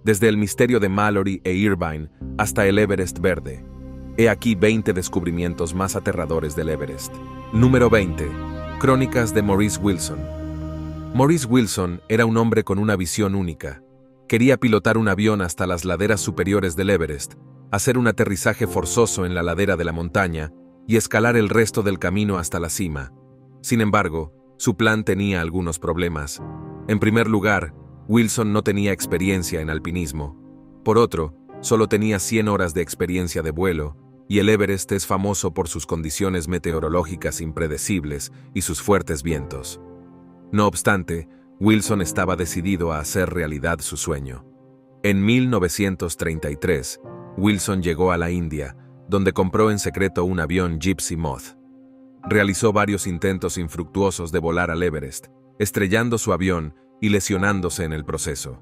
desde el misterio de Mallory e Irvine hasta el Everest verde. He aquí 20 descubrimientos más aterradores del Everest. Número 20. Crónicas de Maurice Wilson. Maurice Wilson era un hombre con una visión única. Quería pilotar un avión hasta las laderas superiores del Everest, hacer un aterrizaje forzoso en la ladera de la montaña y escalar el resto del camino hasta la cima. Sin embargo, su plan tenía algunos problemas. En primer lugar, Wilson no tenía experiencia en alpinismo. Por otro, solo tenía 100 horas de experiencia de vuelo, y el Everest es famoso por sus condiciones meteorológicas impredecibles y sus fuertes vientos. No obstante, Wilson estaba decidido a hacer realidad su sueño. En 1933, Wilson llegó a la India, donde compró en secreto un avión Gypsy Moth. Realizó varios intentos infructuosos de volar al Everest, estrellando su avión y lesionándose en el proceso.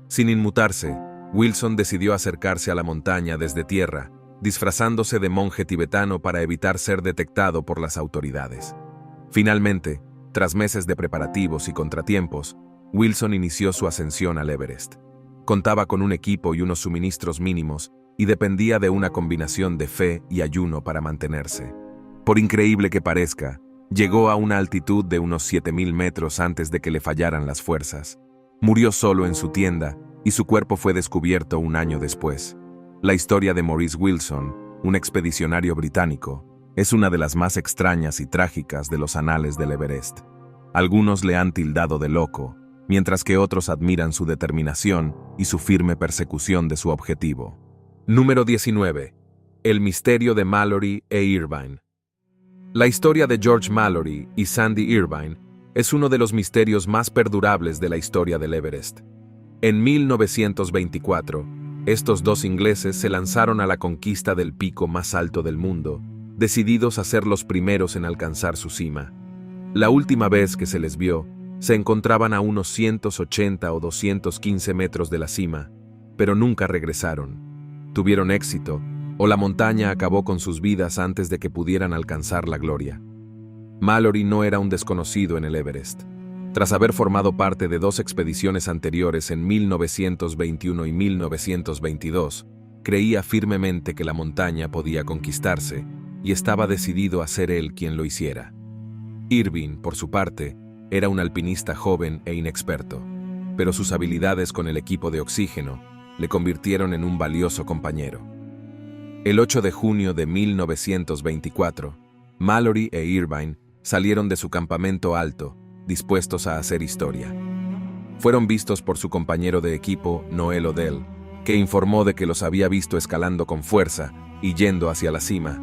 Sin inmutarse, Wilson decidió acercarse a la montaña desde tierra, disfrazándose de monje tibetano para evitar ser detectado por las autoridades. Finalmente, tras meses de preparativos y contratiempos, Wilson inició su ascensión al Everest. Contaba con un equipo y unos suministros mínimos y dependía de una combinación de fe y ayuno para mantenerse. Por increíble que parezca, llegó a una altitud de unos 7.000 metros antes de que le fallaran las fuerzas. Murió solo en su tienda y su cuerpo fue descubierto un año después. La historia de Maurice Wilson, un expedicionario británico, es una de las más extrañas y trágicas de los anales del Everest. Algunos le han tildado de loco, mientras que otros admiran su determinación y su firme persecución de su objetivo. Número 19. El misterio de Mallory e Irvine. La historia de George Mallory y Sandy Irvine es uno de los misterios más perdurables de la historia del Everest. En 1924, estos dos ingleses se lanzaron a la conquista del pico más alto del mundo, decididos a ser los primeros en alcanzar su cima. La última vez que se les vio, se encontraban a unos 180 o 215 metros de la cima, pero nunca regresaron. Tuvieron éxito, o la montaña acabó con sus vidas antes de que pudieran alcanzar la gloria. Mallory no era un desconocido en el Everest. Tras haber formado parte de dos expediciones anteriores en 1921 y 1922, creía firmemente que la montaña podía conquistarse y estaba decidido a ser él quien lo hiciera. Irvine, por su parte, era un alpinista joven e inexperto, pero sus habilidades con el equipo de oxígeno le convirtieron en un valioso compañero. El 8 de junio de 1924, Mallory e Irvine salieron de su campamento alto, dispuestos a hacer historia. Fueron vistos por su compañero de equipo, Noel Odell, que informó de que los había visto escalando con fuerza y yendo hacia la cima.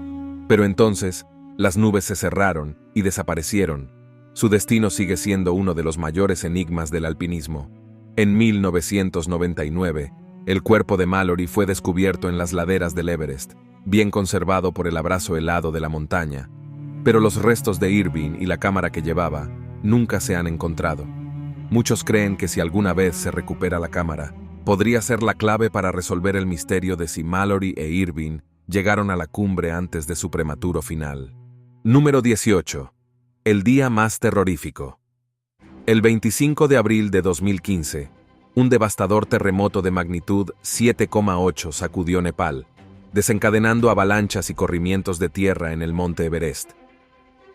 Pero entonces, las nubes se cerraron y desaparecieron. Su destino sigue siendo uno de los mayores enigmas del alpinismo. En 1999, el cuerpo de Mallory fue descubierto en las laderas del Everest, bien conservado por el abrazo helado de la montaña. Pero los restos de Irvine y la cámara que llevaba nunca se han encontrado. Muchos creen que si alguna vez se recupera la cámara, podría ser la clave para resolver el misterio de si Mallory e Irvine llegaron a la cumbre antes de su prematuro final. Número 18. El día más terrorífico. El 25 de abril de 2015, un devastador terremoto de magnitud 7,8 sacudió Nepal, desencadenando avalanchas y corrimientos de tierra en el monte Everest.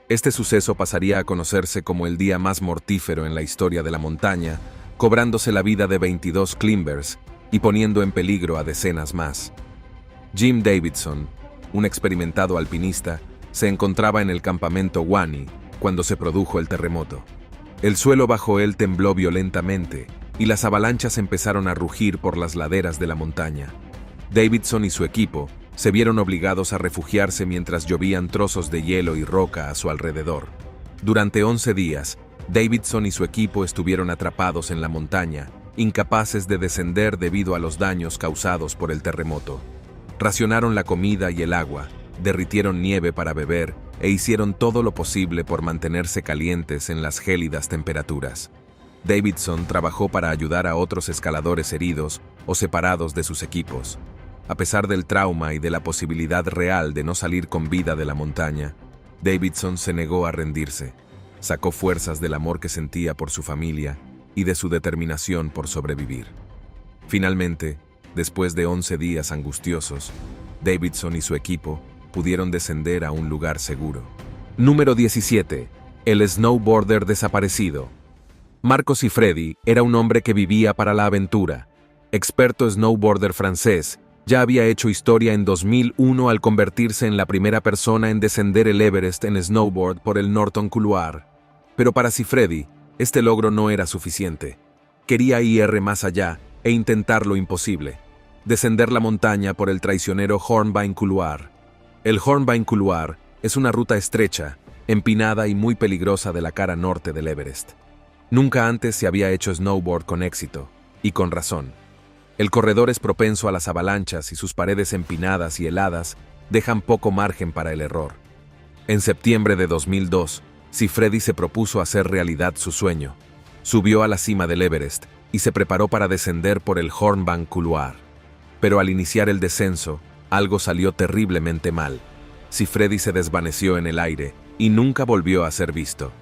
Este suceso pasaría a conocerse como el día más mortífero en la historia de la montaña, cobrándose la vida de 22 climbers y poniendo en peligro a decenas más. Jim Davidson, un experimentado alpinista, se encontraba en el campamento Wani cuando se produjo el terremoto. El suelo bajo él tembló violentamente y las avalanchas empezaron a rugir por las laderas de la montaña. Davidson y su equipo se vieron obligados a refugiarse mientras llovían trozos de hielo y roca a su alrededor. Durante 11 días, Davidson y su equipo estuvieron atrapados en la montaña, incapaces de descender debido a los daños causados por el terremoto. Racionaron la comida y el agua, derritieron nieve para beber e hicieron todo lo posible por mantenerse calientes en las gélidas temperaturas. Davidson trabajó para ayudar a otros escaladores heridos o separados de sus equipos. A pesar del trauma y de la posibilidad real de no salir con vida de la montaña, Davidson se negó a rendirse. Sacó fuerzas del amor que sentía por su familia y de su determinación por sobrevivir. Finalmente, después de 11 días angustiosos, Davidson y su equipo pudieron descender a un lugar seguro. Número 17. El snowboarder desaparecido. Marco Siffredi era un hombre que vivía para la aventura. Experto snowboarder francés, ya había hecho historia en 2001 al convertirse en la primera persona en descender el Everest en snowboard por el Norton Couloir. Pero para Siffredi, este logro no era suficiente. Quería ir más allá e intentar lo imposible: descender la montaña por el traicionero Hornbeam Couloir. El Hornbeam Couloir es una ruta estrecha, empinada y muy peligrosa de la cara norte del Everest. Nunca antes se había hecho snowboard con éxito, y con razón. El corredor es propenso a las avalanchas y sus paredes empinadas y heladas dejan poco margen para el error. En septiembre de 2002, Siffredi se propuso hacer realidad su sueño. Subió a la cima del Everest y se preparó para descender por el Hornbeam Couloir. Pero al iniciar el descenso, algo salió terriblemente mal. Siffredi se desvaneció en el aire y nunca volvió a ser visto.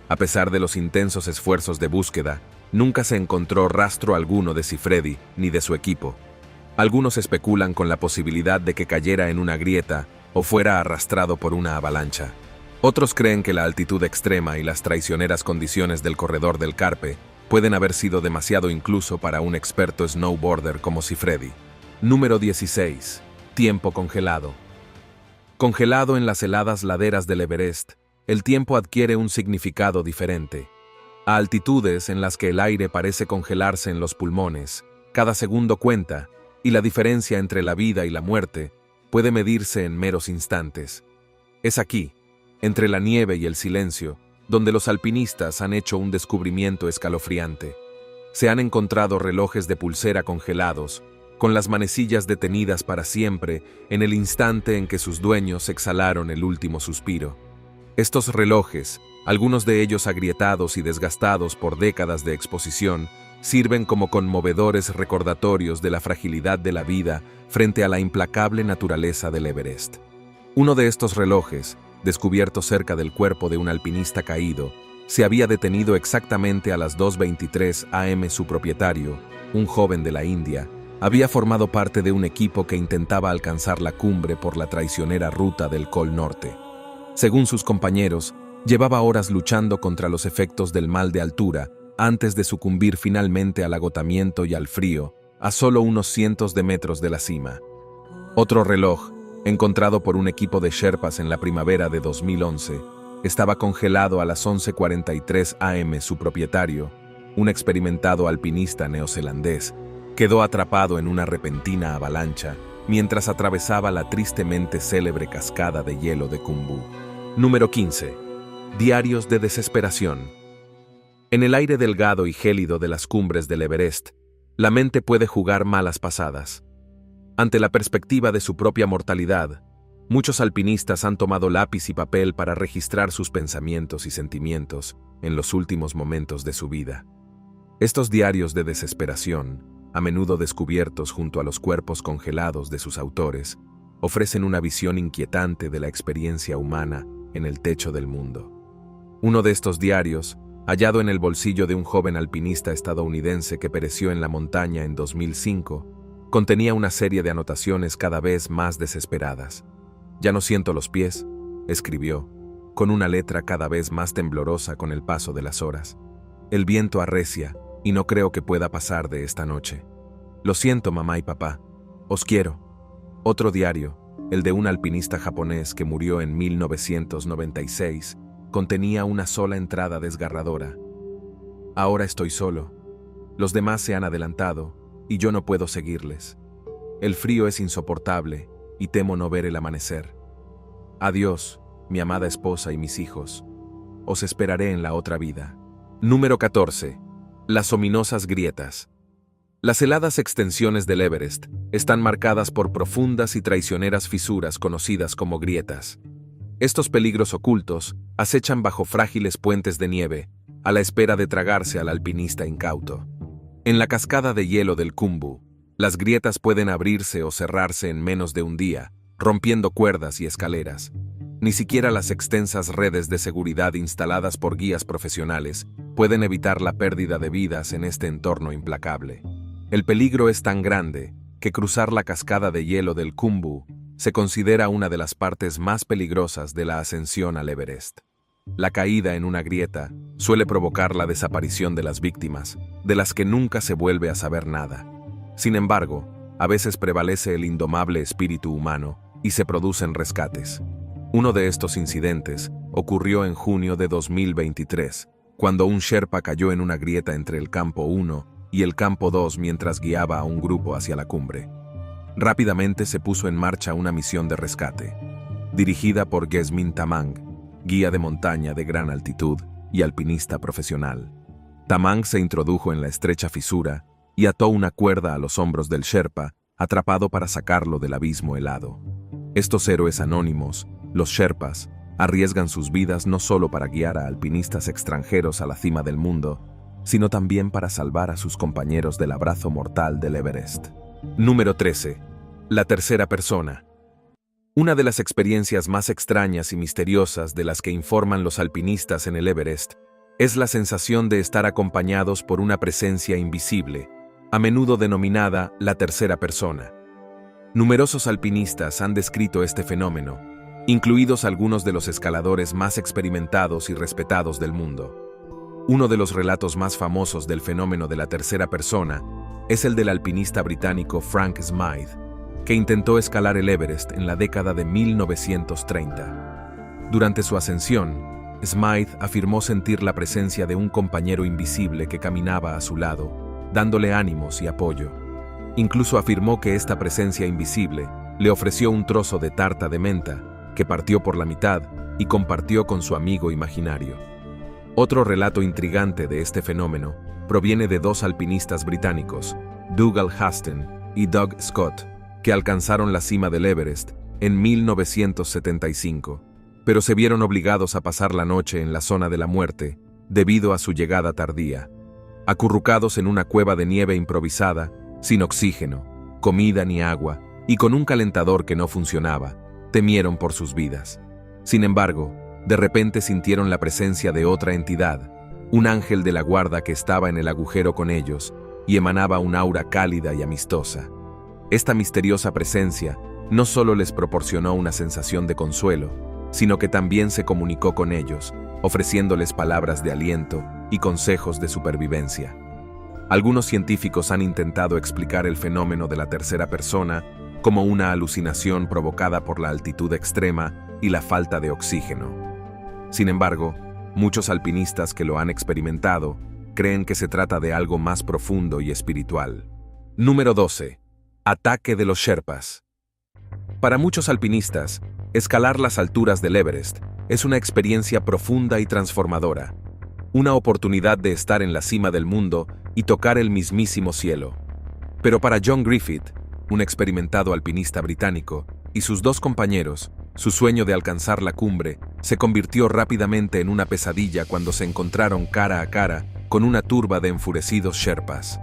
A pesar de los intensos esfuerzos de búsqueda, nunca se encontró rastro alguno de Siffredi ni de su equipo. Algunos especulan con la posibilidad de que cayera en una grieta o fuera arrastrado por una avalancha. Otros creen que la altitud extrema y las traicioneras condiciones del corredor del Carpe pueden haber sido demasiado incluso para un experto snowboarder como Siffredi. Número 16. Tiempo congelado. Congelado en las heladas laderas del Everest, el tiempo adquiere un significado diferente. A altitudes en las que el aire parece congelarse en los pulmones, cada segundo cuenta, y la diferencia entre la vida y la muerte puede medirse en meros instantes. Es aquí, entre la nieve y el silencio, donde los alpinistas han hecho un descubrimiento escalofriante. Se han encontrado relojes de pulsera congelados, con las manecillas detenidas para siempre en el instante en que sus dueños exhalaron el último suspiro. Estos relojes, algunos de ellos agrietados y desgastados por décadas de exposición, sirven como conmovedores recordatorios de la fragilidad de la vida frente a la implacable naturaleza del Everest. Uno de estos relojes, descubierto cerca del cuerpo de un alpinista caído, se había detenido exactamente a las 2:23 am. Su propietario, un joven de la India, había formado parte de un equipo que intentaba alcanzar la cumbre por la traicionera ruta del Col Norte. Según sus compañeros, llevaba horas luchando contra los efectos del mal de altura antes de sucumbir finalmente al agotamiento y al frío, a solo unos cientos de metros de la cima. Otro reloj, encontrado por un equipo de Sherpas en la primavera de 2011, estaba congelado a las 11:43 am. Su propietario, un experimentado alpinista neozelandés, quedó atrapado en una repentina avalancha mientras atravesaba la tristemente célebre cascada de hielo de Khumbu. Número 15. Diarios de desesperación. En el aire delgado y gélido de las cumbres del Everest, la mente puede jugar malas pasadas. Ante la perspectiva de su propia mortalidad, muchos alpinistas han tomado lápiz y papel para registrar sus pensamientos y sentimientos en los últimos momentos de su vida. Estos diarios de desesperación, a menudo descubiertos junto a los cuerpos congelados de sus autores, ofrecen una visión inquietante de la experiencia humana en el techo del mundo. Uno de estos diarios, hallado en el bolsillo de un joven alpinista estadounidense que pereció en la montaña en 2005, contenía una serie de anotaciones cada vez más desesperadas. «Ya no siento los pies», escribió, con una letra cada vez más temblorosa con el paso de las horas. «El viento arrecia y no creo que pueda pasar de esta noche. Lo siento, mamá y papá. Os quiero». Otro diario, el de un alpinista japonés que murió en 1996, contenía una sola entrada desgarradora. «Ahora estoy solo. Los demás se han adelantado y yo no puedo seguirles. El frío es insoportable y temo no ver el amanecer. Adiós, mi amada esposa y mis hijos. Os esperaré en la otra vida». Número 14. Las ominosas grietas. Las heladas extensiones del Everest están marcadas por profundas y traicioneras fisuras conocidas como grietas. Estos peligros ocultos acechan bajo frágiles puentes de nieve, a la espera de tragarse al alpinista incauto. En la cascada de hielo del Khumbu, las grietas pueden abrirse o cerrarse en menos de un día, rompiendo cuerdas y escaleras. Ni siquiera las extensas redes de seguridad instaladas por guías profesionales pueden evitar la pérdida de vidas en este entorno implacable. El peligro es tan grande que cruzar la cascada de hielo del Khumbu se considera una de las partes más peligrosas de la ascensión al Everest. La caída en una grieta suele provocar la desaparición de las víctimas, de las que nunca se vuelve a saber nada. Sin embargo, a veces prevalece el indomable espíritu humano y se producen rescates. Uno de estos incidentes ocurrió en junio de 2023, cuando un Sherpa cayó en una grieta entre el campo 1 y el campo 2 mientras guiaba a un grupo hacia la cumbre. Rápidamente se puso en marcha una misión de rescate, dirigida por Gesmin Tamang, guía de montaña de gran altitud y alpinista profesional. Tamang se introdujo en la estrecha fisura y ató una cuerda a los hombros del Sherpa, atrapado para sacarlo del abismo helado. Estos héroes anónimos, los Sherpas, arriesgan sus vidas no solo para guiar a alpinistas extranjeros a la cima del mundo, sino también para salvar a sus compañeros del abrazo mortal del Everest. Número 13. La tercera persona. Una de las experiencias más extrañas y misteriosas de las que informan los alpinistas en el Everest es la sensación de estar acompañados por una presencia invisible, a menudo denominada la tercera persona. Numerosos alpinistas han descrito este fenómeno, incluidos algunos de los escaladores más experimentados y respetados del mundo. Uno de los relatos más famosos del fenómeno de la tercera persona es el del alpinista británico Frank Smythe, que intentó escalar el Everest en la década de 1930. Durante su ascensión, Smythe afirmó sentir la presencia de un compañero invisible que caminaba a su lado, dándole ánimos y apoyo. Incluso afirmó que esta presencia invisible le ofreció un trozo de tarta de menta, que partió por la mitad y compartió con su amigo imaginario. Otro relato intrigante de este fenómeno proviene de dos alpinistas británicos, Dougal Haston y Doug Scott, que alcanzaron la cima del Everest en 1975, pero se vieron obligados a pasar la noche en la zona de la muerte debido a su llegada tardía. Acurrucados en una cueva de nieve improvisada, sin oxígeno, comida ni agua, y con un calentador que no funcionaba, temieron por sus vidas. Sin embargo, de repente sintieron la presencia de otra entidad, un ángel de la guarda que estaba en el agujero con ellos y emanaba un aura cálida y amistosa. Esta misteriosa presencia no solo les proporcionó una sensación de consuelo, sino que también se comunicó con ellos, ofreciéndoles palabras de aliento y consejos de supervivencia. Algunos científicos han intentado explicar el fenómeno de la tercera persona como una alucinación provocada por la altitud extrema y la falta de oxígeno. Sin embargo, muchos alpinistas que lo han experimentado creen que se trata de algo más profundo y espiritual. Número 12. Ataque de los Sherpas. Para muchos alpinistas, escalar las alturas del Everest es una experiencia profunda y transformadora, una oportunidad de estar en la cima del mundo y tocar el mismísimo cielo. Pero para John Griffith, un experimentado alpinista británico, y sus dos compañeros, su sueño de alcanzar la cumbre se convirtió rápidamente en una pesadilla cuando se encontraron cara a cara con una turba de enfurecidos Sherpas.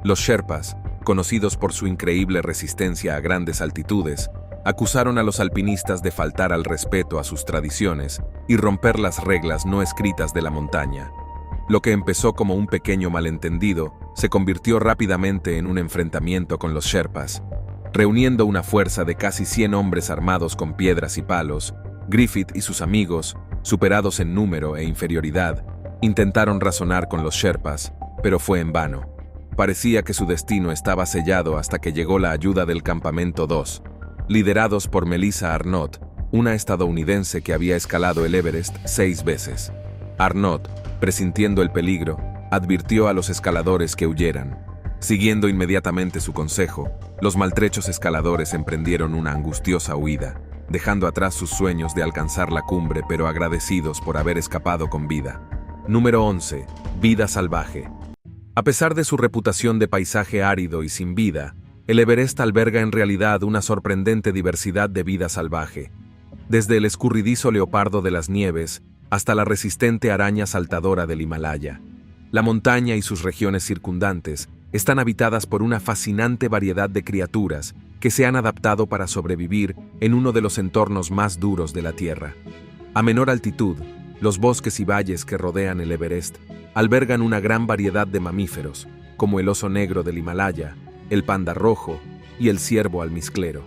Los Sherpas, conocidos por su increíble resistencia a grandes altitudes, acusaron a los alpinistas de faltar al respeto a sus tradiciones y romper las reglas no escritas de la montaña. Lo que empezó como un pequeño malentendido se convirtió rápidamente en un enfrentamiento con los Sherpas. Reuniendo una fuerza de casi 100 hombres armados con piedras y palos, Griffith y sus amigos, superados en número e inferioridad, intentaron razonar con los Sherpas, pero fue en vano. Parecía que su destino estaba sellado hasta que llegó la ayuda del Campamento 2, liderados por Melissa Arnott, una estadounidense que había escalado el Everest 6 veces. Arnott, presintiendo el peligro, advirtió a los escaladores que huyeran. Siguiendo inmediatamente su consejo, los maltrechos escaladores emprendieron una angustiosa huida, dejando atrás sus sueños de alcanzar la cumbre, pero agradecidos por haber escapado con vida. Número 11. Vida salvaje. A pesar de su reputación de paisaje árido y sin vida, el Everest alberga en realidad una sorprendente diversidad de vida salvaje, desde el escurridizo leopardo de las nieves hasta la resistente araña saltadora del Himalaya. La montaña y sus regiones circundantes están habitadas por una fascinante variedad de criaturas que se han adaptado para sobrevivir en uno de los entornos más duros de la Tierra. A menor altitud, los bosques y valles que rodean el Everest albergan una gran variedad de mamíferos, como el oso negro del Himalaya, el panda rojo y el ciervo almizclero.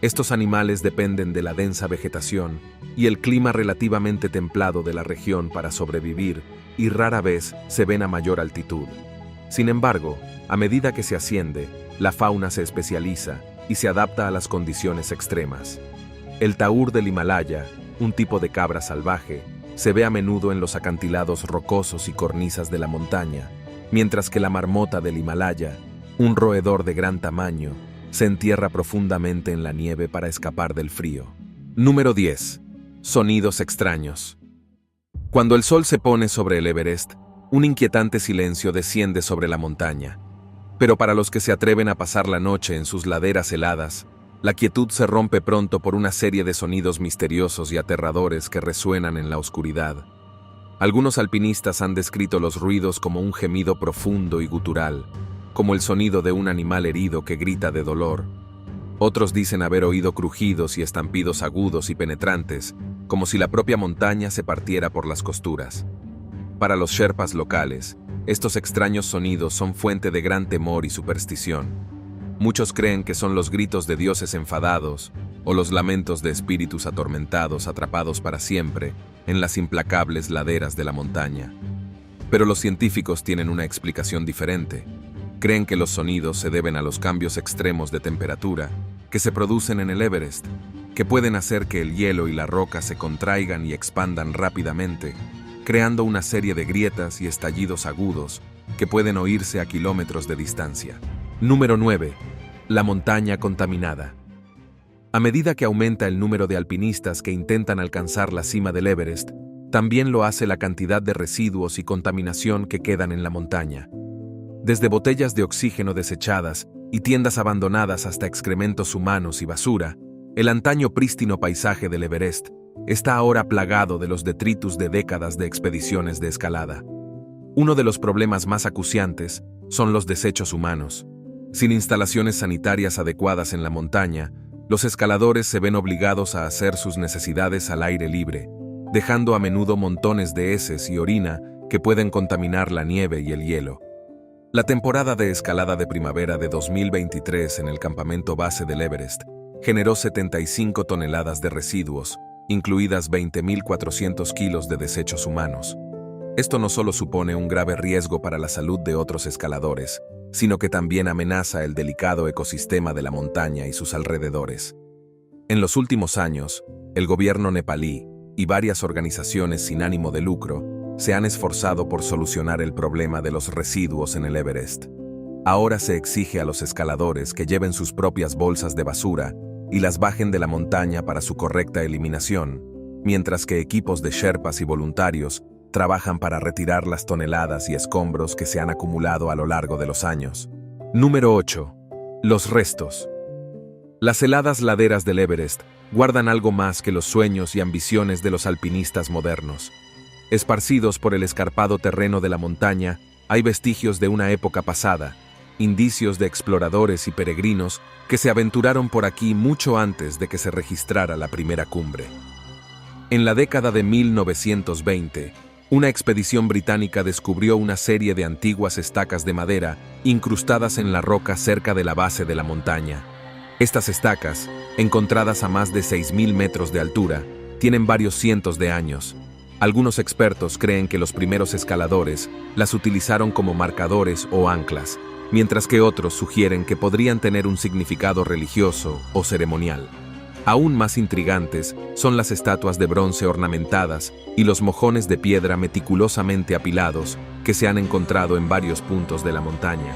Estos animales dependen de la densa vegetación y el clima relativamente templado de la región para sobrevivir y rara vez se ven a mayor altitud. Sin embargo, a medida que se asciende, la fauna se especializa y se adapta a las condiciones extremas. El taur del Himalaya, un tipo de cabra salvaje, se ve a menudo en los acantilados rocosos y cornisas de la montaña, mientras que la marmota del Himalaya, un roedor de gran tamaño, se entierra profundamente en la nieve para escapar del frío. Número 10. Sonidos extraños. Cuando el sol se pone sobre el Everest, un inquietante silencio desciende sobre la montaña. Pero para los que se atreven a pasar la noche en sus laderas heladas, la quietud se rompe pronto por una serie de sonidos misteriosos y aterradores que resuenan en la oscuridad. Algunos alpinistas han descrito los ruidos como un gemido profundo y gutural, como el sonido de un animal herido que grita de dolor. Otros dicen haber oído crujidos y estampidos agudos y penetrantes, como si la propia montaña se partiera por las costuras. Para los sherpas locales, estos extraños sonidos son fuente de gran temor y superstición. Muchos creen que son los gritos de dioses enfadados o los lamentos de espíritus atormentados atrapados para siempre en las implacables laderas de la montaña. Pero los científicos tienen una explicación diferente. Creen que los sonidos se deben a los cambios extremos de temperatura que se producen en el Everest, que pueden hacer que el hielo y la roca se contraigan y expandan rápidamente, creando una serie de grietas y estallidos agudos que pueden oírse a kilómetros de distancia. Número 9. La montaña contaminada. A medida que aumenta el número de alpinistas que intentan alcanzar la cima del Everest, también lo hace la cantidad de residuos y contaminación que quedan en la montaña. Desde botellas de oxígeno desechadas y tiendas abandonadas hasta excrementos humanos y basura, el antaño prístino paisaje del Everest está ahora plagado de los detritus de décadas de expediciones de escalada. Uno de los problemas más acuciantes son los desechos humanos. Sin instalaciones sanitarias adecuadas en la montaña, los escaladores se ven obligados a hacer sus necesidades al aire libre, dejando a menudo montones de heces y orina que pueden contaminar la nieve y el hielo. La temporada de escalada de primavera de 2023 en el campamento base del Everest generó 75 toneladas de residuos, incluidas 20.400 kilos de desechos humanos. Esto no solo supone un grave riesgo para la salud de otros escaladores, sino que también amenaza el delicado ecosistema de la montaña y sus alrededores. En los últimos años, el gobierno nepalí y varias organizaciones sin ánimo de lucro se han esforzado por solucionar el problema de los residuos en el Everest. Ahora se exige a los escaladores que lleven sus propias bolsas de basura y las bajen de la montaña para su correcta eliminación, mientras que equipos de sherpas y voluntarios trabajan para retirar las toneladas y escombros que se han acumulado a lo largo de los años. Número 8. Los restos. Las heladas laderas del Everest guardan algo más que los sueños y ambiciones de los alpinistas modernos. Esparcidos por el escarpado terreno de la montaña, hay vestigios de una época pasada, indicios de exploradores y peregrinos que se aventuraron por aquí mucho antes de que se registrara la primera cumbre. En la década de 1920, una expedición británica descubrió una serie de antiguas estacas de madera incrustadas en la roca cerca de la base de la montaña. Estas estacas, encontradas a más de 6.000 metros de altura, tienen varios cientos de años. Algunos expertos creen que los primeros escaladores las utilizaron como marcadores o anclas, mientras que otros sugieren que podrían tener un significado religioso o ceremonial. Aún más intrigantes son las estatuas de bronce ornamentadas y los mojones de piedra meticulosamente apilados que se han encontrado en varios puntos de la montaña.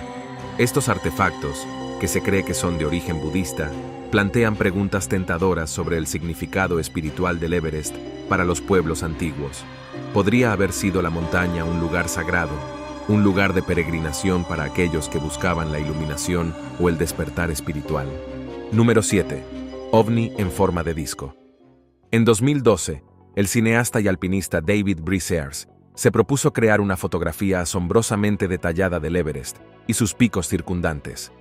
Estos artefactos, que se cree que son de origen budista, plantean preguntas tentadoras sobre el significado espiritual del Everest para los pueblos antiguos. ¿Podría haber sido la montaña un lugar sagrado, un lugar de peregrinación para aquellos que buscaban la iluminación o el despertar espiritual? Número 7. OVNI en forma de disco. En 2012, el cineasta y alpinista David Breasers se propuso crear una fotografía asombrosamente detallada del Everest y sus picos circundantes.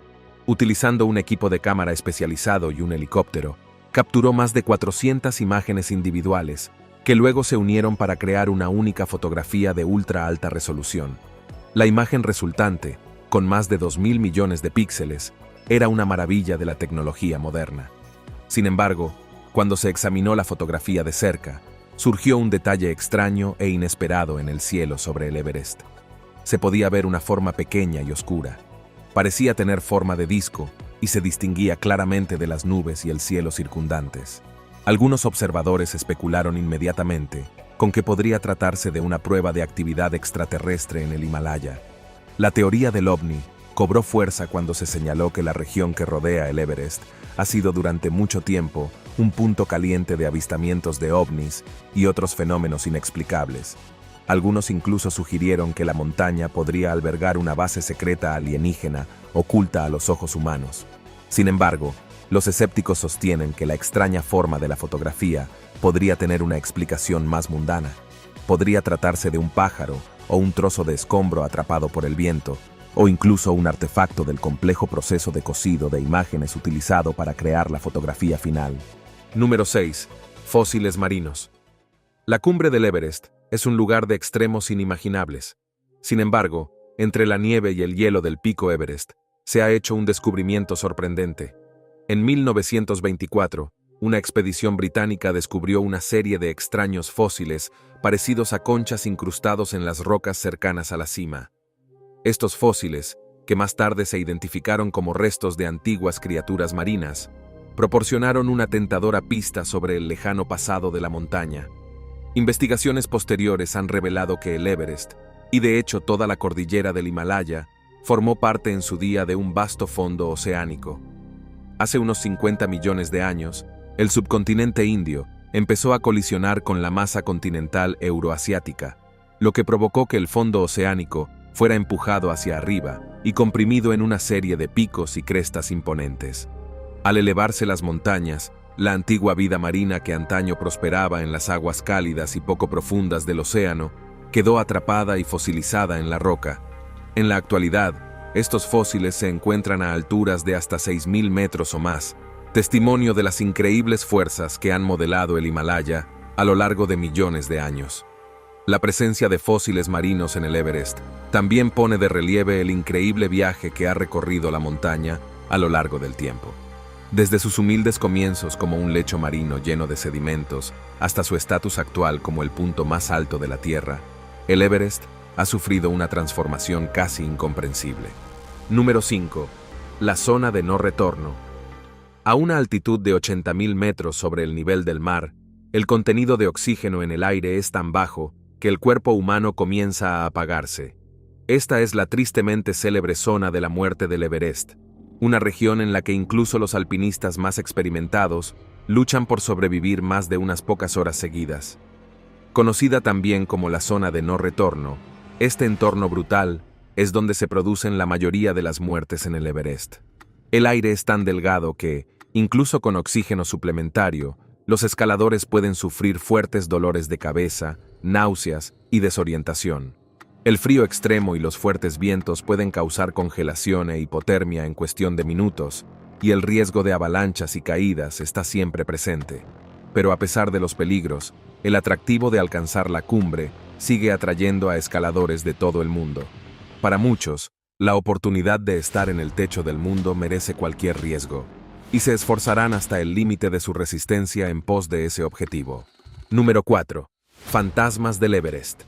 Utilizando un equipo de cámara especializado y un helicóptero, capturó más de 400 imágenes individuales que luego se unieron para crear una única fotografía de ultra alta resolución. La imagen resultante, con más de 2.000 millones de píxeles, era una maravilla de la tecnología moderna. Sin embargo, cuando se examinó la fotografía de cerca, surgió un detalle extraño e inesperado en el cielo sobre el Everest. Se podía ver una forma pequeña y oscura. Parecía tener forma de disco y se distinguía claramente de las nubes y el cielo circundantes. Algunos observadores especularon inmediatamente con que podría tratarse de una prueba de actividad extraterrestre en el Himalaya. La teoría del ovni cobró fuerza cuando se señaló que la región que rodea el Everest ha sido durante mucho tiempo un punto caliente de avistamientos de ovnis y otros fenómenos inexplicables. Algunos incluso sugirieron que la montaña podría albergar una base secreta alienígena oculta a los ojos humanos. Sin embargo, los escépticos sostienen que la extraña forma de la fotografía podría tener una explicación más mundana. Podría tratarse de un pájaro o un trozo de escombro atrapado por el viento, o incluso un artefacto del complejo proceso de cosido de imágenes utilizado para crear la fotografía final. Número 6. Fósiles marinos. La cumbre del Everest es un lugar de extremos inimaginables. Sin embargo, entre la nieve y el hielo del pico Everest, se ha hecho un descubrimiento sorprendente. En 1924, una expedición británica descubrió una serie de extraños fósiles parecidos a conchas incrustados en las rocas cercanas a la cima. Estos fósiles, que más tarde se identificaron como restos de antiguas criaturas marinas, proporcionaron una tentadora pista sobre el lejano pasado de la montaña. Investigaciones posteriores han revelado que el Everest, y de hecho toda la cordillera del Himalaya, formó parte en su día de un vasto fondo oceánico. Hace unos 50 millones de años, el subcontinente indio empezó a colisionar con la masa continental euroasiática, lo que provocó que el fondo oceánico fuera empujado hacia arriba y comprimido en una serie de picos y crestas imponentes. Al elevarse las montañas, la antigua vida marina que antaño prosperaba en las aguas cálidas y poco profundas del océano quedó atrapada y fosilizada en la roca. En la actualidad, estos fósiles se encuentran a alturas de hasta 6.000 metros o más, testimonio de las increíbles fuerzas que han modelado el Himalaya a lo largo de millones de años. La presencia de fósiles marinos en el Everest también pone de relieve el increíble viaje que ha recorrido la montaña a lo largo del tiempo. Desde sus humildes comienzos como un lecho marino lleno de sedimentos hasta su estatus actual como el punto más alto de la Tierra, el Everest ha sufrido una transformación casi incomprensible. Número 5. La zona de no retorno. A una altitud de 80.000 metros sobre el nivel del mar, el contenido de oxígeno en el aire es tan bajo que el cuerpo humano comienza a apagarse. Esta es la tristemente célebre zona de la muerte del Everest, una región en la que incluso los alpinistas más experimentados luchan por sobrevivir más de unas pocas horas seguidas. Conocida también como la zona de no retorno, este entorno brutal es donde se producen la mayoría de las muertes en el Everest. El aire es tan delgado que, incluso con oxígeno suplementario, los escaladores pueden sufrir fuertes dolores de cabeza, náuseas y desorientación. El frío extremo y los fuertes vientos pueden causar congelación e hipotermia en cuestión de minutos, y el riesgo de avalanchas y caídas está siempre presente. Pero a pesar de los peligros, el atractivo de alcanzar la cumbre sigue atrayendo a escaladores de todo el mundo. Para muchos, la oportunidad de estar en el techo del mundo merece cualquier riesgo, y se esforzarán hasta el límite de su resistencia en pos de ese objetivo. Número 4. Fantasmas del Everest.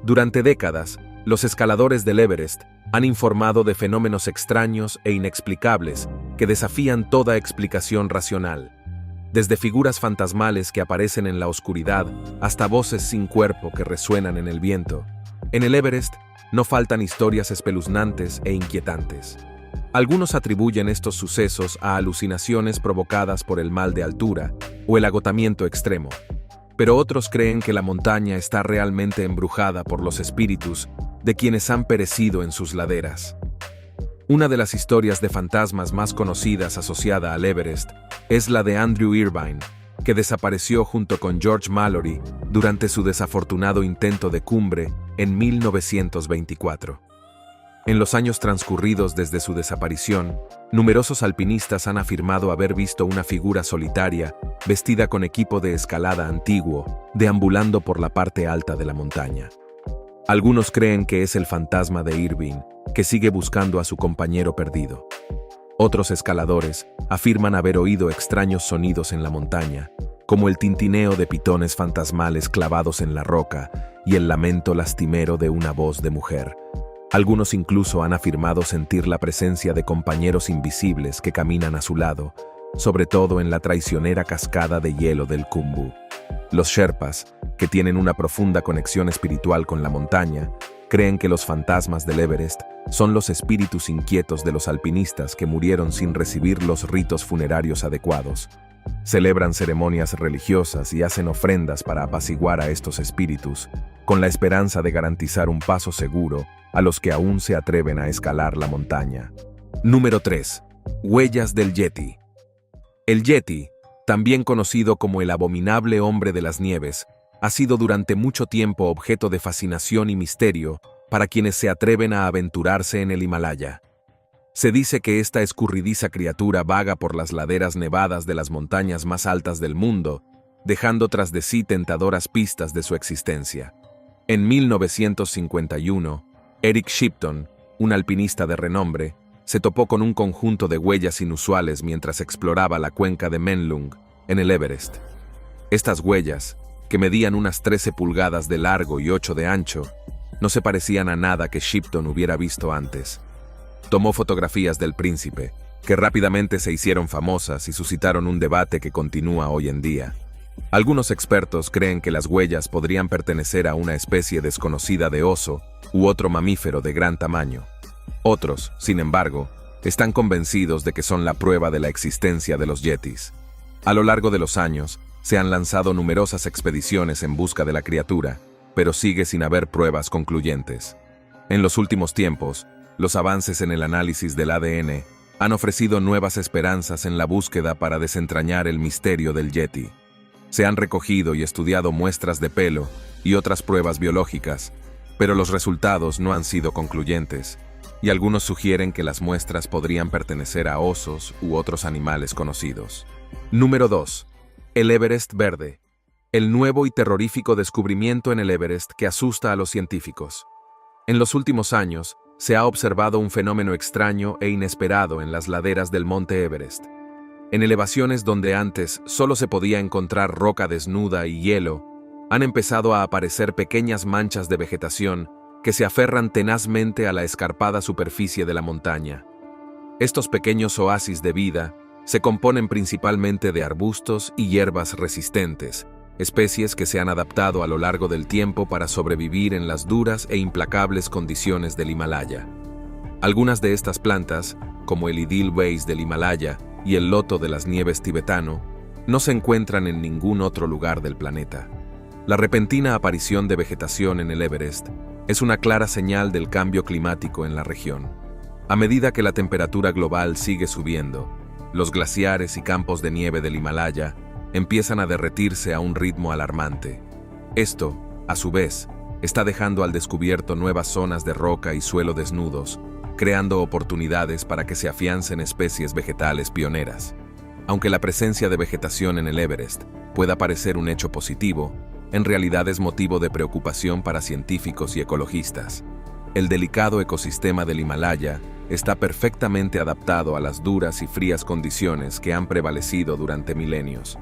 Durante décadas, los escaladores del Everest han informado de fenómenos extraños e inexplicables que desafían toda explicación racional. Desde figuras fantasmales que aparecen en la oscuridad hasta voces sin cuerpo que resuenan en el viento. En el Everest no faltan historias espeluznantes e inquietantes. Algunos atribuyen estos sucesos a alucinaciones provocadas por el mal de altura o el agotamiento extremo, pero otros creen que la montaña está realmente embrujada por los espíritus de quienes han perecido en sus laderas. Una de las historias de fantasmas más conocidas asociada al Everest es la de Andrew Irvine, que desapareció junto con George Mallory durante su desafortunado intento de cumbre en 1924. En los años transcurridos desde su desaparición, numerosos alpinistas han afirmado haber visto una figura solitaria, vestida con equipo de escalada antiguo, deambulando por la parte alta de la montaña. Algunos creen que es el fantasma de Irvine, que sigue buscando a su compañero perdido. Otros escaladores afirman haber oído extraños sonidos en la montaña, como el tintineo de pitones fantasmales clavados en la roca y el lamento lastimero de una voz de mujer. Algunos incluso han afirmado sentir la presencia de compañeros invisibles que caminan a su lado, sobre todo en la traicionera cascada de hielo del Khumbu. Los Sherpas, que tienen una profunda conexión espiritual con la montaña, creen que los fantasmas del Everest son los espíritus inquietos de los alpinistas que murieron sin recibir los ritos funerarios adecuados. Celebran ceremonias religiosas y hacen ofrendas para apaciguar a estos espíritus, con la esperanza de garantizar un paso seguro a los que aún se atreven a escalar la montaña. Número 3. Huellas del Yeti. El Yeti, también conocido como el abominable hombre de las nieves, ha sido durante mucho tiempo objeto de fascinación y misterio para quienes se atreven a aventurarse en el Himalaya. Se dice que esta escurridiza criatura vaga por las laderas nevadas de las montañas más altas del mundo, dejando tras de sí tentadoras pistas de su existencia. En 1951, Eric Shipton, un alpinista de renombre, se topó con un conjunto de huellas inusuales mientras exploraba la cuenca de Menlung, en el Everest. Estas huellas, que medían unas 13 pulgadas de largo y 8 de ancho, no se parecían a nada que Shipton hubiera visto antes. Tomó fotografías del príncipe, que rápidamente se hicieron famosas y suscitaron un debate que continúa hoy en día. Algunos expertos creen que las huellas podrían pertenecer a una especie desconocida de oso u otro mamífero de gran tamaño. Otros, sin embargo, están convencidos de que son la prueba de la existencia de los yetis. A lo largo de los años, se han lanzado numerosas expediciones en busca de la criatura, pero sigue sin haber pruebas concluyentes. En los últimos tiempos, los avances en el análisis del ADN han ofrecido nuevas esperanzas en la búsqueda para desentrañar el misterio del Yeti. Se han recogido y estudiado muestras de pelo y otras pruebas biológicas, pero los resultados no han sido concluyentes, y algunos sugieren que las muestras podrían pertenecer a osos u otros animales conocidos. Número 2. El Everest verde. El nuevo y terrorífico descubrimiento en el Everest que asusta a los científicos. En los últimos años, se ha observado un fenómeno extraño e inesperado en las laderas del monte Everest. En elevaciones donde antes solo se podía encontrar roca desnuda y hielo, han empezado a aparecer pequeñas manchas de vegetación que se aferran tenazmente a la escarpada superficie de la montaña. Estos pequeños oasis de vida se componen principalmente de arbustos y hierbas resistentes, especies que se han adaptado a lo largo del tiempo para sobrevivir en las duras e implacables condiciones del Himalaya. Algunas de estas plantas, como el Edelweiss del Himalaya y el loto de las nieves tibetano, no se encuentran en ningún otro lugar del planeta. La repentina aparición de vegetación en el Everest es una clara señal del cambio climático en la región. A medida que la temperatura global sigue subiendo, los glaciares y campos de nieve del Himalaya empiezan a derretirse a un ritmo alarmante. Esto, a su vez, está dejando al descubierto nuevas zonas de roca y suelo desnudos, creando oportunidades para que se afiancen especies vegetales pioneras. Aunque la presencia de vegetación en el Everest pueda parecer un hecho positivo, en realidad es motivo de preocupación para científicos y ecologistas. El delicado ecosistema del Himalaya está perfectamente adaptado a las duras y frías condiciones que han prevalecido durante milenios.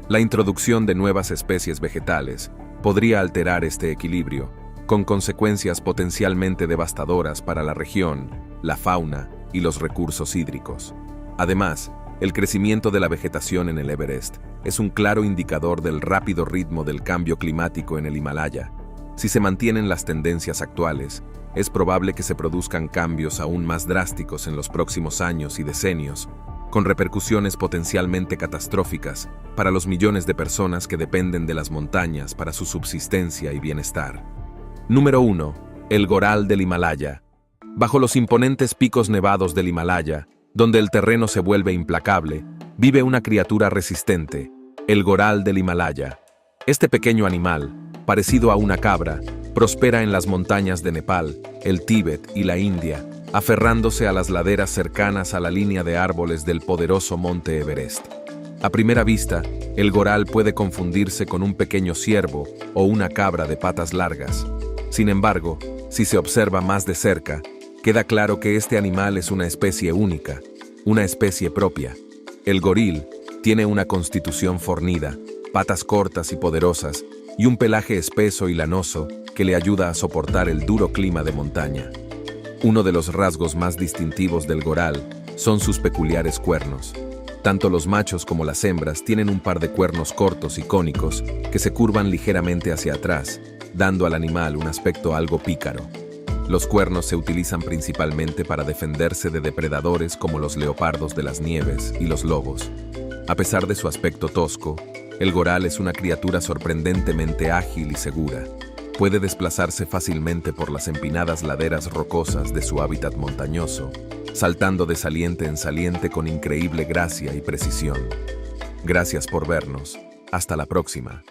La introducción de nuevas especies vegetales podría alterar este equilibrio, con consecuencias potencialmente devastadoras para la región, la fauna y los recursos hídricos. Además, el crecimiento de la vegetación en el Everest es un claro indicador del rápido ritmo del cambio climático en el Himalaya. Si se mantienen las tendencias actuales, es probable que se produzcan cambios aún más drásticos en los próximos años y decenios, con repercusiones potencialmente catastróficas para los millones de personas que dependen de las montañas para su subsistencia y bienestar. Número 1. El Goral del Himalaya. Bajo los imponentes picos nevados del Himalaya, donde el terreno se vuelve implacable, vive una criatura resistente, el Goral del Himalaya. Este pequeño animal, parecido a una cabra, prospera en las montañas de Nepal, el Tíbet y la India, aferrándose a las laderas cercanas a la línea de árboles del poderoso monte Everest. A primera vista, el goral puede confundirse con un pequeño ciervo o una cabra de patas largas, Sin embargo, si se observa más de cerca, queda claro que este animal es una especie única, una especie propia. El goril tiene una constitución fornida, patas cortas y poderosas, y un pelaje espeso y lanoso que le ayuda a soportar el duro clima de montaña. Uno de los rasgos más distintivos del goral son sus peculiares cuernos. Tanto los machos como las hembras tienen un par de cuernos cortos y cónicos que se curvan ligeramente hacia atrás, dando al animal un aspecto algo pícaro. Los cuernos se utilizan principalmente para defenderse de depredadores como los leopardos de las nieves y los lobos. A pesar de su aspecto tosco, el goral es una criatura sorprendentemente ágil y segura. Puede desplazarse fácilmente por las empinadas laderas rocosas de su hábitat montañoso, saltando de saliente en saliente con increíble gracia y precisión. Gracias por vernos. Hasta la próxima.